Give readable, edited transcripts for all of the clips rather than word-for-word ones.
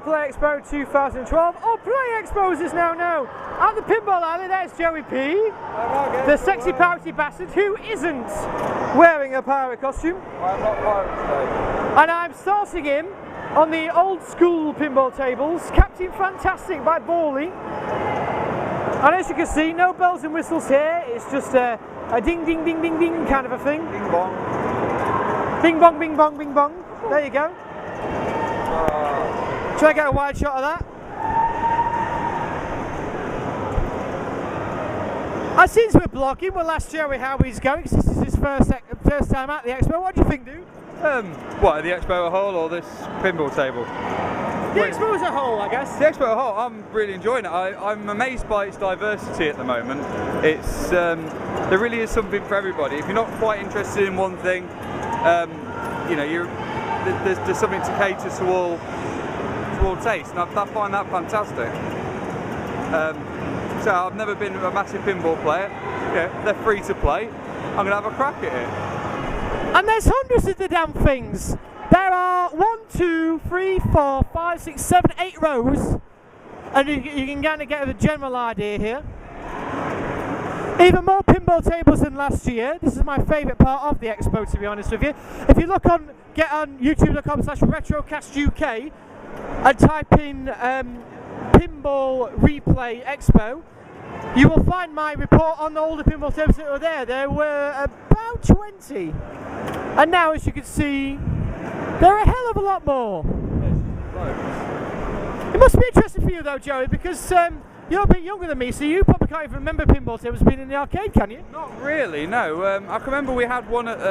NOWplay Expo 2012, or Play Expo as it's now known. At the Pinball Alley, there's Joey P, the sexy pouty bastard who isn't wearing a pirate costume. I'm not pirate today. And I'm starting him on the old school pinball tables, Captain Fantastic by BALLY. And as you can see, no bells and whistles here, it's just a ding ding ding ding ding kind of a thing. Bing bong. Bing bong, bing bong, bing bong. There you go. Try to get a wide shot of that. And since we're blogging, we'll ask Joey how he's going, because this is his first time at the Expo. What do you think, dude? What, the Expo as a whole or this pinball table? The Expo as a whole, I guess. The Expo as a whole, I'm really enjoying it. I'm amazed by its diversity at the moment. It's there really is something for everybody. If you're not quite interested in one thing, you know, there's something to cater to all taste, and I find that fantastic. So I've never been a massive pinball player. Yeah, they're free to play. I'm gonna have a crack at it. And there's hundreds of the damn things. There are 1, 2, 3, 4, 5, 6, 7, 8 rows, and you can kind of get a general idea here. Even more pinball tables than last year. This is my favourite part of the Expo, to be honest with you. If you look on, get on youtube.com/RetroCastUK and type in Pinball Replay Expo, you will find my report on all the pinball tables that were there. There were about 20. And now, as you can see, there are a hell of a lot more. It must be interesting for you though, Joey, because you're a bit younger than me, so you probably can't even remember pinball tables being in the arcade, can you? Not really, no. I can remember we had one at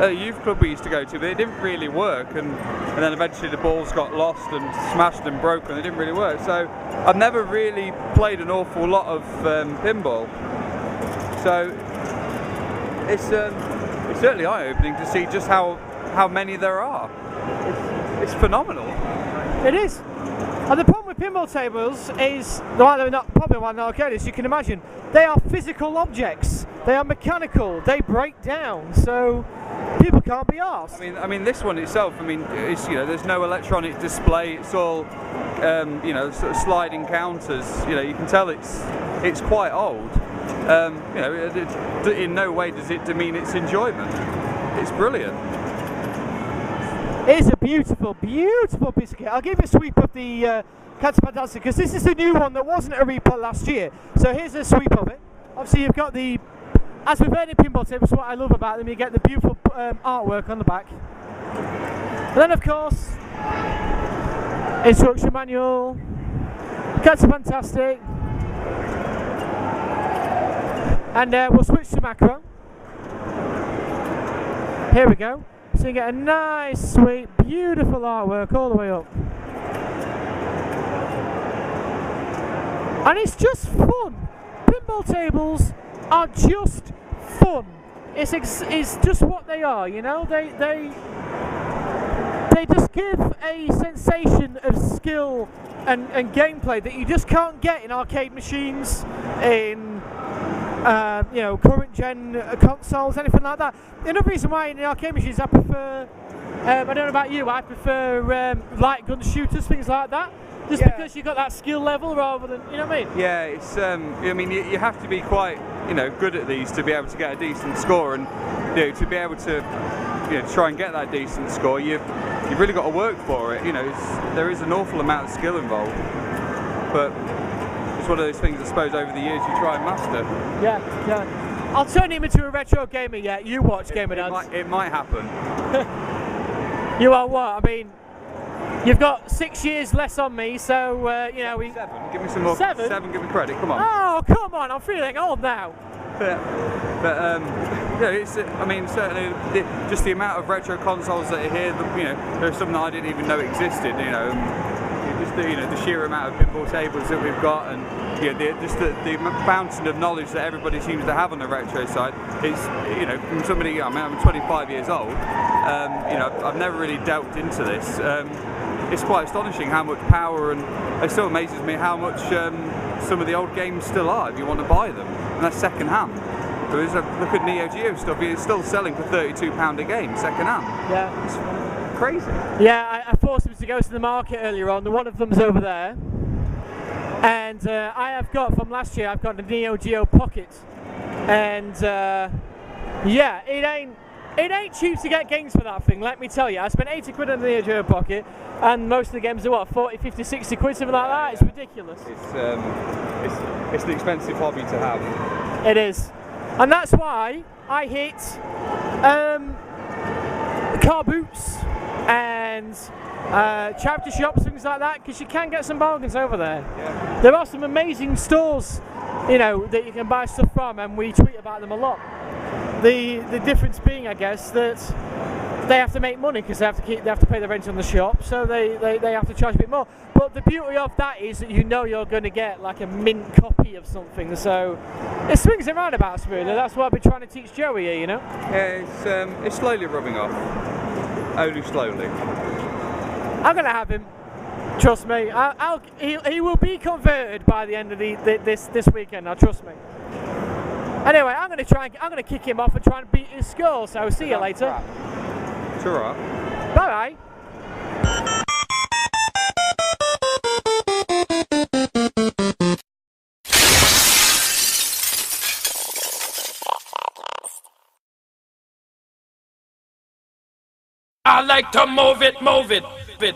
a youth club we used to go to, but it didn't really work, and then eventually the balls got lost and smashed and broken, and it didn't really work. So I've never really played an awful lot of pinball. So it's certainly eye-opening to see just how many there are. It's phenomenal. It is. And the problem with pinball tables is, why they're not popular in arcades, you can imagine, they are physical objects. They are mechanical. They break down. So people can't be arsed. I mean, this one itself. I mean, it's, you know, there's no electronic display. It's all, you know, sort of sliding counters. You know, you can tell it's quite old. You know, in no way does it demean its enjoyment. It's brilliant. It is a beautiful, beautiful piece of kit. I'll give you a sweep of the Captain Fantastic, because this is the new one that wasn't a replay last year. So here's a sweep of it. Obviously you've got the, as with any pinball tables, what I love about them, you get the beautiful artwork on the back. And then of course, instruction manual, Captain Fantastic, and we'll switch to macro. Here we go. So you get a nice, sweet, beautiful artwork all the way up. And it's just fun. Pinball tables are just fun. It's just what they are, you know? They just give a sensation of skill and gameplay that you just can't get in arcade machines, in you know, current gen consoles, anything like that. Another reason why in the arcade machines I prefer, I don't know about you, I prefer light gun shooters, things like that. Just because you've got that skill level rather than, you know what I mean? Yeah, it's, I mean, you have to be quite, you know, good at these to be able to get a decent score, and, you know, to be able to, you know, try and get that decent score, you've really got to work for it. You know, there is an awful amount of skill involved, but it's one of those things, I suppose, over the years you try and master. Yeah, yeah. I'll turn him into a retro gamer yet. You watch Gamerdads. It might happen. You are what? I mean, you've got 6 years less on me, so, you know... 7. Give me some more. 7? 7, give me credit, come on. Oh, come on, I'm feeling old now. But yeah, it's, I mean, certainly just the amount of retro consoles that are here, you know, there's some that I didn't even know existed, you know. Just the, you know, the sheer amount of pinball tables that we've got, and you know, just the fountain of knowledge that everybody seems to have on the retro side. It's, you know, from somebody, I mean, I'm 25 years old, you know, I've never really delved into this. It's quite astonishing how much power, and it still amazes me how much some of the old games still are if you want to buy them, and that's second hand. Look at Neo Geo stuff, it's still selling for £32 a game, second hand. Yeah. It's crazy. Yeah, I forced him to go to the market earlier on. One of them's over there. And I have got, from last year, I've got a Neo Geo Pocket. And yeah, it ain't cheap to get games for that thing, let me tell you. I spent 80 quid on the Neo Geo Pocket, and most of the games are what, 40, 50, 60 quid, something like that? It's ridiculous. It's an expensive hobby to have. It is. And that's why I hit car boots and charity shops, things like that, because you can get some bargains over there. Yeah. There are some amazing stores, you know, that you can buy stuff from, and we tweet about them a lot. The difference being, I guess, that they have to make money because they have to pay the rent on the shop, so they have to charge a bit more. But the beauty of that is that you know you're going to get like a mint copy of something, so it swings and roundabouts really. That's what I've been trying to teach Joey here, you know. Yeah, it's slowly rubbing off, only slowly. I'm going to have him. Trust me. He will be converted by the end of this weekend. Now, trust me. Anyway, I'm going to kick him off and try and beat his score. So see you later. Sure. Bye bye. I like to move it, bit.